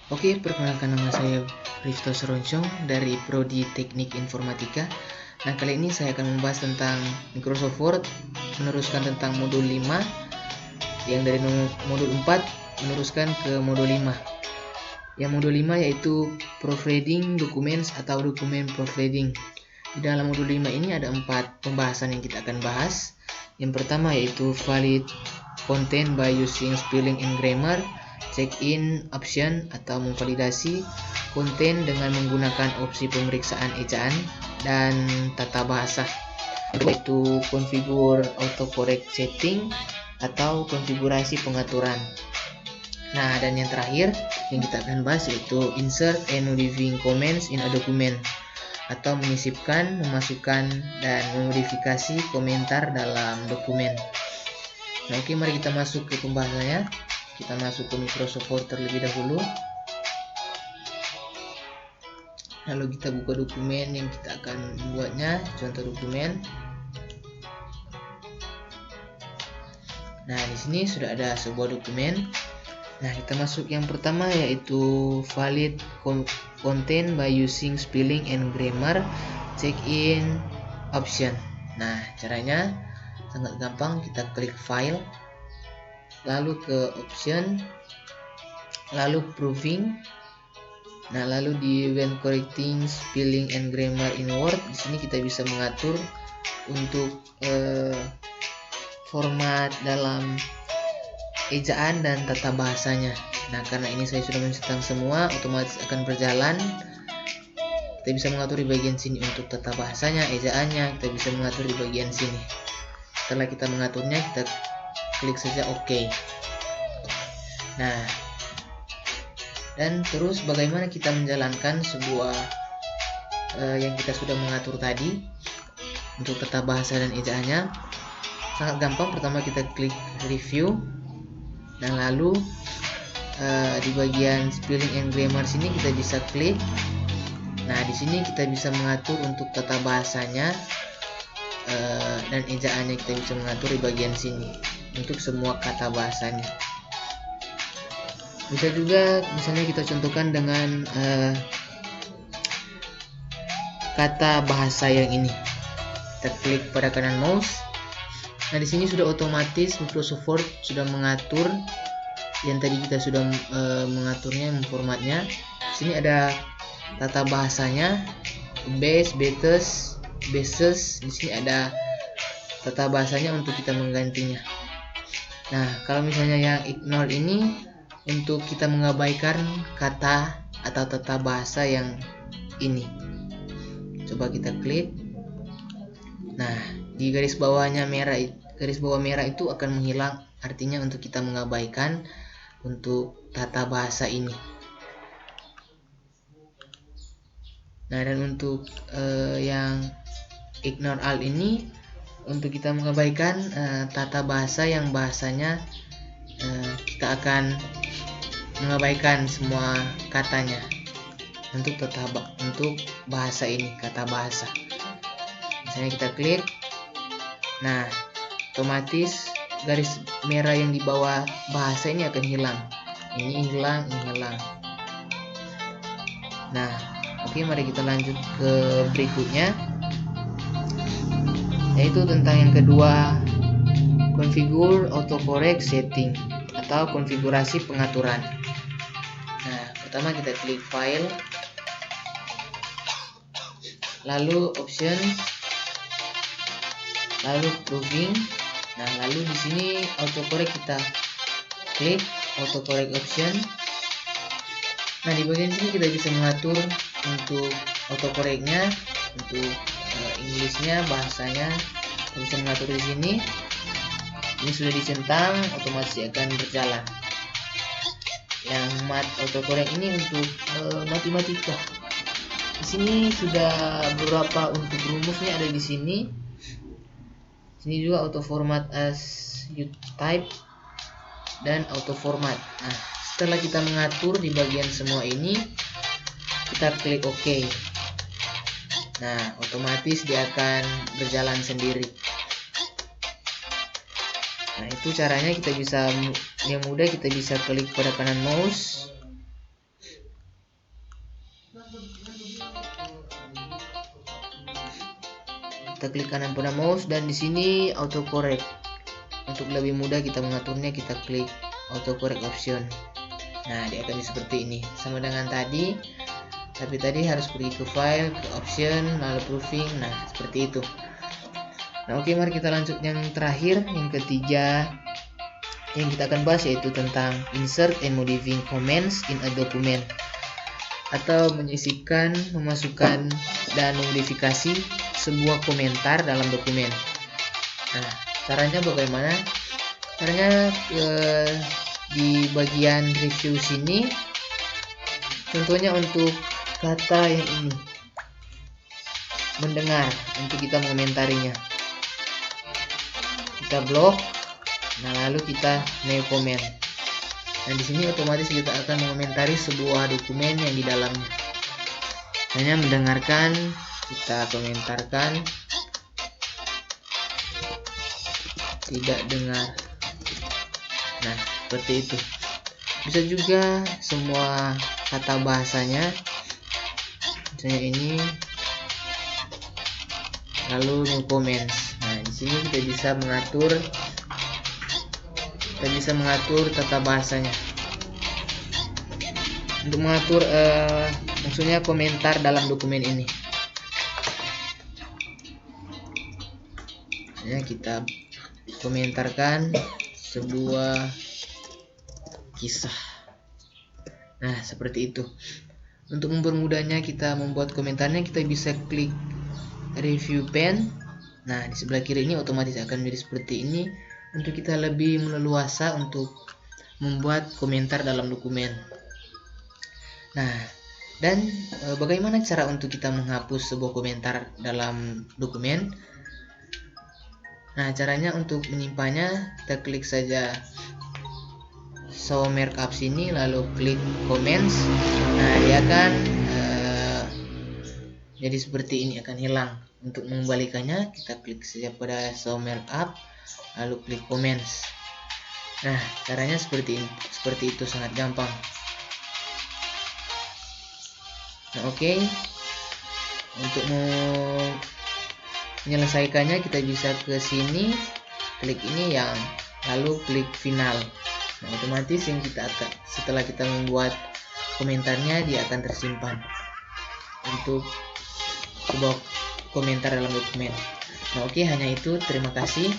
Oke, perkenalkan nama saya Rifto Seroncong dari Prodi Teknik Informatika. Nah, kali ini saya akan membahas tentang Microsoft Word, meneruskan tentang modul 5, yang dari modul 4 meneruskan ke modul 5. Yang modul 5 yaitu Proofreading Documents atau Dokumen Proofreading. Di dalam modul 5 ini ada 4 pembahasan yang kita akan bahas. Yang pertama yaitu Valid Content by using Spelling and Grammar, check-in option atau memvalidasi konten dengan menggunakan opsi pemeriksaan ejaan dan tata bahasa, yaitu configure autocorrect setting atau konfigurasi pengaturan. Nah, dan yang terakhir yang kita akan bahas yaitu insert and modifying comments in a document atau menyisipkan, memasukkan, dan memodifikasi komentar dalam dokumen. Nah, oke, mari kita masuk ke pembahasannya. Kita masuk ke Microsoft Word terlebih dahulu. Lalu kita buka dokumen yang kita akan membuatnya, contoh dokumen. Nah, di sini sudah ada sebuah dokumen. Nah, kita masuk yang pertama yaitu valid content by using spelling and grammar check-in option. Nah, caranya sangat gampang. Kita klik file, lalu ke option, lalu proving. Nah, lalu di when correcting spelling and grammar in Word, di sini kita bisa mengatur untuk format dalam ejaan dan tata bahasanya. Nah, karena ini saya sudah mencetak semua, otomatis akan berjalan. Kita bisa mengatur di bagian sini untuk tata bahasanya, ejaannya, kita bisa mengatur di bagian sini. Setelah kita mengaturnya, kita klik saja OK. Nah, dan terus bagaimana kita menjalankan sebuah yang kita sudah mengatur tadi untuk tata bahasa dan ejaannya? Sangat gampang. Pertama kita klik review, dan lalu di bagian spelling and grammar sini kita bisa klik. Nah, di sini kita bisa mengatur untuk tata bahasanya dan ejaannya, kita bisa mengatur di bagian sini untuk semua kata bahasanya. Bisa juga misalnya kita contohkan dengan kata bahasa yang ini. Kita klik pada kanan mouse. Nah, di sini sudah otomatis Microsoft Word sudah mengatur yang tadi kita sudah mengaturnya, memformatnya. Di sini ada tata bahasanya, base, bases. Di sini ada tata bahasanya untuk kita menggantinya. Nah, kalau misalnya yang ignore ini untuk kita mengabaikan kata atau tata bahasa yang ini. Coba kita klik. Nah, di garis bawahnya garis bawah merah itu akan menghilang, artinya untuk kita mengabaikan untuk tata bahasa ini. Nah, dan untuk yang ignore all ini untuk kita mengabaikan tata bahasa yang bahasanya kita akan mengabaikan semua katanya untuk bahasa ini, kata bahasa. Misalnya kita klik. Nah, otomatis garis merah yang di bawah bahasa ini akan hilang. Ini hilang, ini hilang. Nah, oke, mari kita lanjut ke berikutnya, yaitu tentang yang kedua, configure autocorrect setting atau konfigurasi pengaturan. Nah, pertama kita klik file, lalu option, lalu proving. Nah, lalu di sini autocorrect kita klik autocorrect option. Nah, di bagian sini kita bisa mengatur untuk autocorrectnya, untuk Inggrisnya, bahasanya. Kita bisa mengatur di sini. Ini sudah dicentang, otomatis akan berjalan. Yang autocorrect ini untuk matematika. Di sini sudah beberapa untuk rumusnya ada di sini. Sini juga auto format as you type dan auto format. Nah, setelah kita mengatur di bagian semua ini, kita klik OK. Nah, otomatis dia akan berjalan sendiri. Nah, itu caranya. Kita bisa yang mudah, kita bisa klik pada kanan mouse, kita klik kanan pada mouse dan di sini autocorrect. Untuk lebih mudah kita mengaturnya, kita klik autocorrect option. Nah, dia akan seperti ini, sama dengan tadi, tapi tadi harus pergi ke file, ke option, lalu proofing. Nah, seperti itu. Nah, oke, mari kita lanjut yang terakhir, yang ketiga yang kita akan bahas, yaitu tentang insert and modifying comments in a document, atau menyisipkan, memasukkan, dan memodifikasi sebuah komentar dalam dokumen. Nah, caranya bagaimana? Caranya di bagian review sini, contohnya untuk kata yang ini, mendengar, untuk kita mengomentarinya, kita blok. Nah, lalu kita new comment. Nah, di sini otomatis kita akan mengomentari sebuah dokumen yang di dalamnya. Hanya mendengarkan, kita komentarkan, tidak dengar. Nah, seperti itu. Bisa juga semua kata bahasanya, misalnya ini, lalu new comments. Nah, di sini kita bisa mengatur tata bahasanya. Untuk mengatur maksudnya komentar dalam dokumen ini. Ya, kita komentarkan sebuah kisah. Nah, seperti itu. Untuk mempermudahnya kita membuat komentarnya, kita bisa klik review pen. Nah, di sebelah kiri ini otomatis akan menjadi seperti ini, untuk kita lebih leluasa untuk membuat komentar dalam dokumen. Nah, dan bagaimana cara untuk kita menghapus sebuah komentar dalam dokumen? Nah, caranya untuk menyimpannya, kita klik saja show markup sini, lalu klik comments. Nah, dia akan jadi seperti ini, akan hilang. Untuk mengembalikannya, kita klik saja pada show markup, lalu klik comments. Nah, caranya seperti itu, sangat gampang. Nah, oke. Untuk menyelesaikannya, kita bisa ke sini, klik ini yang, lalu klik final. Nah, otomatis yang setelah kita membuat komentarnya, dia akan tersimpan untuk sebuah komentar dalam dokumen. Nah, oke, hanya itu. Terima kasih.